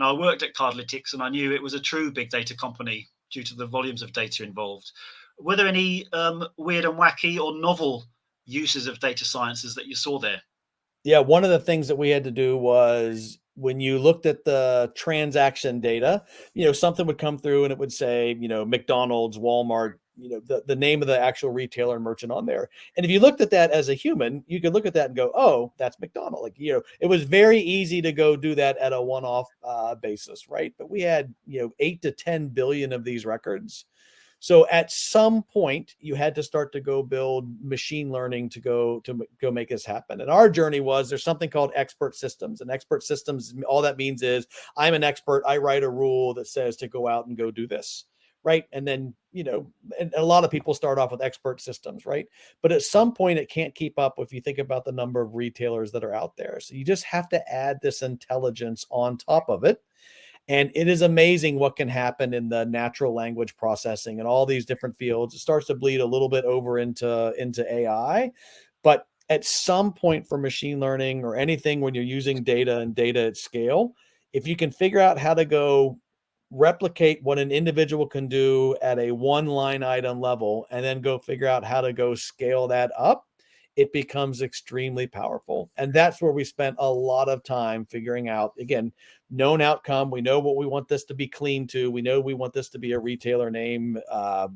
And I worked at Cardlytics, and I knew it was a true big data company due to the volumes of data involved. Were there any weird and wacky or novel uses of data sciences that you saw there? Yeah, one of the things that we had to do was when you looked at the transaction data, something would come through and it would say, McDonald's, Walmart, the name of the actual retailer and merchant on there. And if you looked at that as a human, you could look at that and go, oh, that's McDonald. Like, it was very easy to go do that at a one-off basis, right? But we had, 8 to 10 billion of these records. So at some point, you had to start to go build machine learning to go make this happen. And our journey was there's something called expert systems. And expert systems, all that means is I'm an expert. I write a rule that says to go out and go do this, right? And then and a lot of people start off with expert systems, right? But at some point, it can't keep up if you think about the number of retailers that are out there. So you just have to add this intelligence on top of it. And it is amazing what can happen in the natural language processing and all these different fields. It starts to bleed a little bit over into AI. But at some point for machine learning or anything, when you're using data and data at scale, if you can figure out how to go replicate what an individual can do at a one line item level and then go figure out how to go scale that up, it becomes extremely powerful. And that's where we spent a lot of time figuring out, again, known outcome. We know what we want this to be clean to. We know we want this to be a retailer name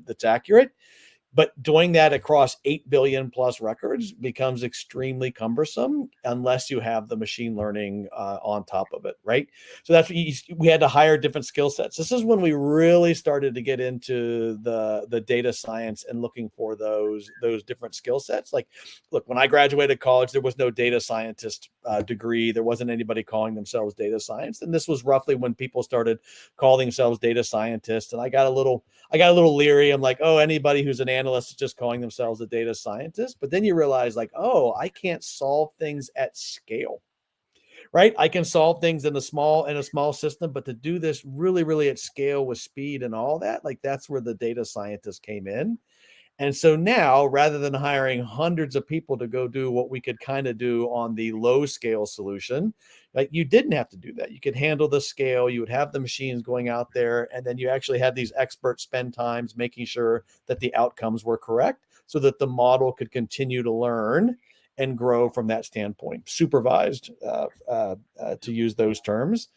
that's accurate. But doing that across 8 billion plus records becomes extremely cumbersome unless you have the machine learning on top of it, right? So that's what we had to hire different skill sets. This is when we really started to get into the data science and looking for those different skill sets. Like, look, when I graduated college, there was no data scientist degree. There wasn't anybody calling themselves data science. And this was roughly when people started calling themselves data scientists. And I got a little leery. I'm like, oh, anybody who's an analyst is just calling themselves a data scientist. But then you realize, like, oh, I can't solve things at scale, right? I can solve things in a small system, but to do this really, really at scale with speed and all that, like that's where the data scientist came in. And so now, rather than hiring hundreds of people to go do what we could kind of do on the low scale solution, like you didn't have to do that. You could handle the scale, you would have the machines going out there, and then you actually had these experts spend times making sure that the outcomes were correct so that the model could continue to learn and grow from that standpoint, supervised to use those terms.